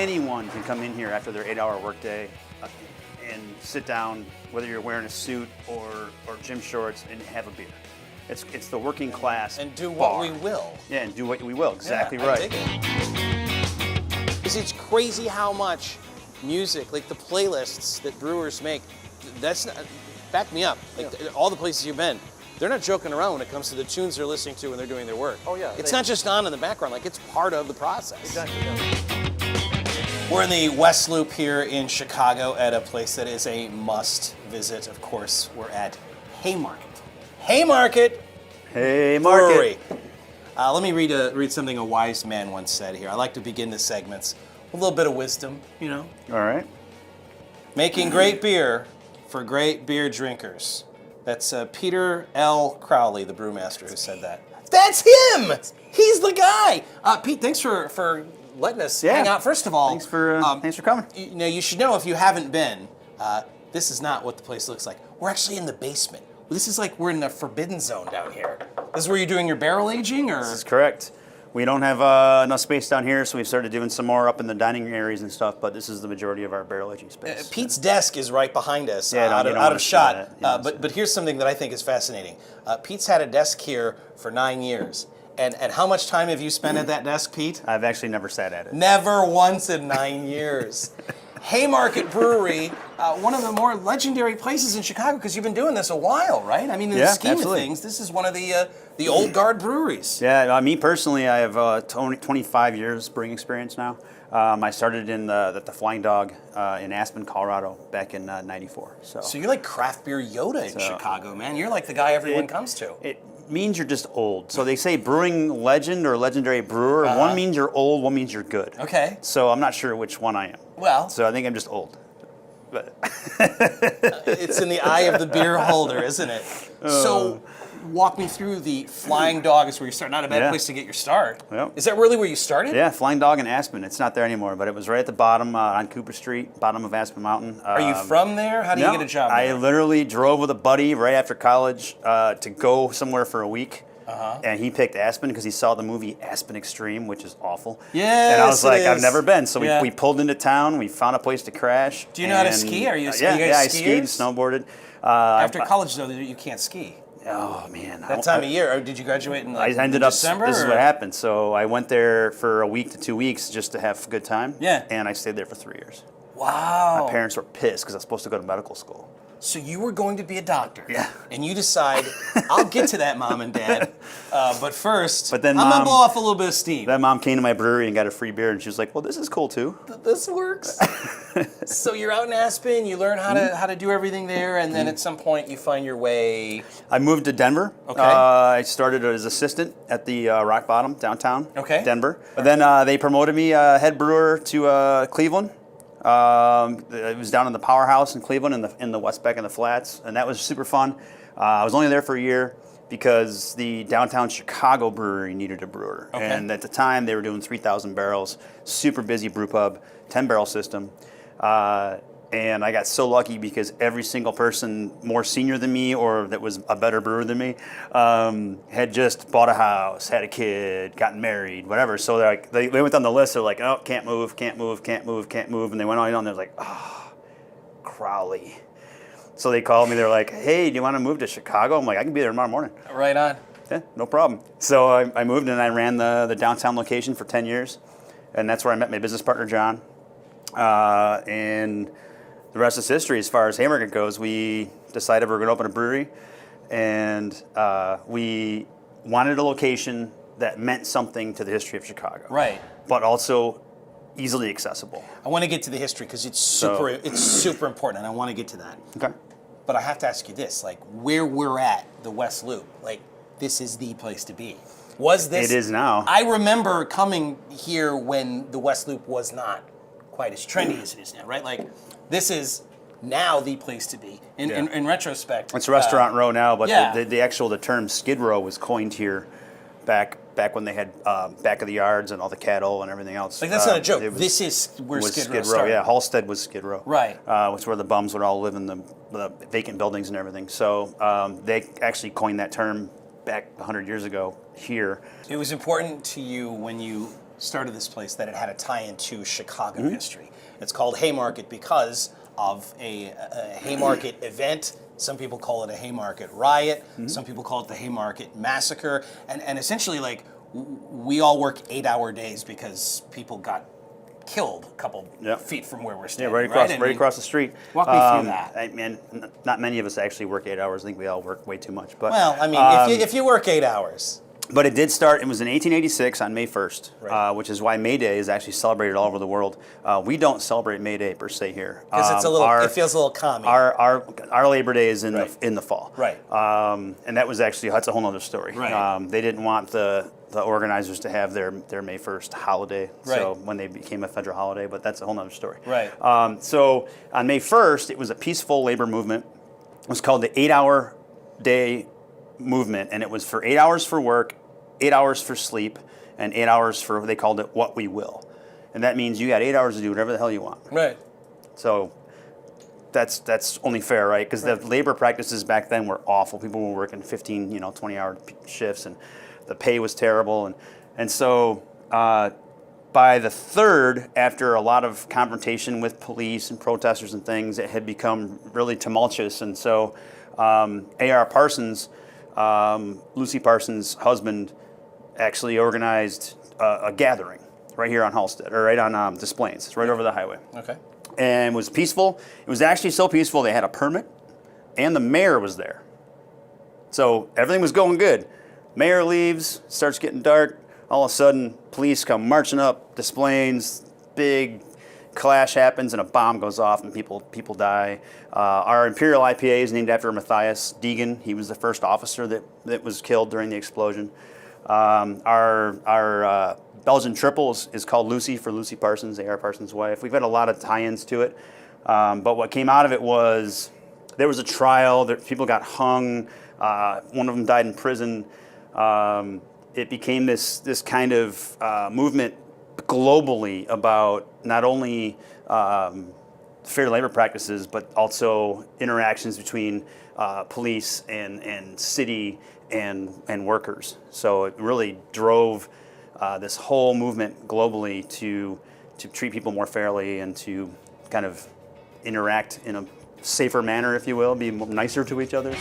anyone can come in here after their 8-hour workday and sit down, whether you're wearing a suit or gym shorts, and have a beer. It's the working class and do bar. what we will. Yeah, and do what we will. Exactly I right. dig it. It's crazy how much music, like the playlists that brewers make. That's not, back me up. Like all the places you've been, they're not joking around when it comes to the tunes they're listening to when they're doing their work. Oh yeah. It's not just on in the background. Like it's part of the process. Exactly. Yeah. We're in the West Loop here in Chicago at a place that is a must visit. Of course, we're at Haymarket. Haymarket Brewery. Let me read something a wise man once said here. I like to begin the segments with a little bit of wisdom, you know. All right. Making great beer for great beer drinkers. That's Peter L. Crowley, the brewmaster, who said that. That's him! He's the guy! Pete, thanks for letting us hang out. First of all, thanks for coming. You should know, if you haven't been, this is not what the place looks like. We're actually in the basement. This is like we're in the forbidden zone down here. This is where you're doing your barrel aging, or? This is correct. We don't have enough space down here, so we've started doing some more up in the dining areas and stuff, but this is the majority of our barrel aging space. Pete's desk is right behind us, Yeah, out of shot. But But here's something that I think is fascinating. Pete's had a desk here for 9 years. And how much time have you spent at that desk, Pete? I've actually never sat at it. Never once in 9 years. Haymarket Brewery, one of the more legendary places in Chicago, because you've been doing this a while, right? I mean, in the scheme of things, this is one of the old guard breweries. Yeah, me personally, I have 25 years brewing experience now. I started in the Flying Dog in Aspen, Colorado, back in '94. So you're like craft beer Yoda in Chicago, man. You're like the guy everyone comes to. It means you're just old. So they say brewing legend or legendary brewer. One means you're old, one means you're good. Okay. So I'm not sure which one I am. Well. So I think I'm just old. But it's in the eye of the beer holder, isn't it? So walk me through the Flying Dog is where you start. Not a bad place to get your start. Yep. Is that really where you started? Yeah, Flying Dog in Aspen. It's not there anymore, but it was right at the bottom on Cooper Street, bottom of Aspen Mountain. Are you from there? How do you get a job there? I literally drove with a buddy right after college to go somewhere for a week. And he picked Aspen because he saw the movie Aspen Extreme, which is awful. Yes, and I was like, I've never been. So Yeah. we pulled into town. We found a place to crash. Do you know how to ski? Are you yeah, you guys yeah, I skiers? skied, snowboarded. After college, though, you can't ski. Oh man, That time of year. Or did you graduate in I ended up. December? This is what happened. So I went there for a week to 2 weeks just to have a good time. Yeah. And I stayed there for 3 years. Wow. My parents were pissed because I was supposed to go to medical school. So you were going to be a doctor. Yeah. And you decide, I'll get to that, Mom and Dad. But first, But then I'm going to Mom- blow off a little bit of steam. Then Mom came to my brewery and got a free beer, and she was like, "Well, this is cool too." This works. So you're out in Aspen, you learn how to do everything there, and then at some point you find your way. I moved to Denver. Okay. I started as assistant at the Rock Bottom downtown. Okay. Denver. But then they promoted me head brewer to Cleveland. It was down in the Powerhouse in Cleveland in the West Beck and the Flats, and that was super fun. I was only there for a year because the downtown Chicago brewery needed a brewer. Okay. And at the time, they were doing 3,000 barrels, super busy brew pub, 10-barrel system. And I got so lucky because every single person more senior than me or that was a better brewer than me had just bought a house, had a kid, gotten married, whatever. So they went down the list. They're like, oh, can't move, can't move, can't move, can't move. And they went on and they're like, oh, Crowley. So they called me. They're like, hey, do you want to move to Chicago? I'm like, I can be there tomorrow morning. Right on. Yeah, no problem. So I moved and I ran the downtown location for 10 years. And that's where I met my business partner, John. And the rest is history as far as Haymarket goes. We decided we were going to open a brewery, and we wanted a location that meant something to the history of Chicago. Right. But also easily accessible. I want to get to the history because it's super important, and I want to get to that. Okay. But I have to ask you this: like, where we're at, the West Loop, like, this is the place to be. Was this? It is now. I remember coming here when the West Loop was not quite as trendy as it is now, right? Like, this is now the place to be. In retrospect, It's Restaurant Row now, but yeah. the term Skid Row was coined here back when they had back of the yards and all the cattle and everything else. Like, that's not a joke. This is where Skid Row started. Yeah, Halstead was Skid Row. Right. Which where the bums would all live in the vacant buildings and everything. So they actually coined that term back 100 years ago here. It was important to you when you started this place that it had a tie-in to Chicago history. It's called Haymarket because of a Haymarket event. Some people call it a Haymarket riot. Some people call it the Haymarket massacre. And essentially, like, we all work 8-hour days because people got killed a couple feet from where we're standing. Right across the street. Walk me through that. Man, not many of us actually work 8 hours. I think we all work way too much. But Well, I mean, if you work 8 hours. But it did start, it was in 1886 on May 1st, Right. which is why May Day is actually celebrated all over the world. We don't celebrate May Day per se here. Because it's it feels a little commie. Our Labor Day is in Right. in the fall. Right. And that's a whole other story. Right. They didn't want the organizers to have their May 1st holiday, so Right. when they became a federal holiday, but that's a whole other story. Right. So on May 1st, it was a peaceful labor movement. It was called the 8-hour day movement, and it was for 8 hours for work, 8 hours for sleep, and 8 hours for, they called it what we will. And that means you got 8 hours to do whatever the hell you want. Right. So that's only fair, right? Because the labor practices back then were awful. People were working 15, 20-hour shifts, and the pay was terrible. And so by the 3rd, after a lot of confrontation with police and protesters and things, it had become really tumultuous. And so A.R. Parsons, Lucy Parsons' husband, actually organized a gathering right here on Halstead, or right on Des Plaines. It's right over the highway. Okay. And it was peaceful. It was actually so peaceful they had a permit, and the mayor was there. So everything was going good. Mayor leaves, starts getting dark. All of a sudden, police come marching up Des Plaines. Big clash happens, and a bomb goes off, and people die. Our Imperial IPA is named after Matthias Deegan. He was the first officer that was killed during the explosion. Our Belgian triple is called Lucy for Lucy Parsons, A.R. Parsons' wife. We've had a lot of tie-ins to it. But what came out of it was there was a trial. People got hung. One of them died in prison. It became this kind of movement globally about not only fair labor practices, but also interactions between police and city and workers. So it really drove this whole movement globally to treat people more fairly and to kind of interact in a safer manner, if you will, be nicer to each other.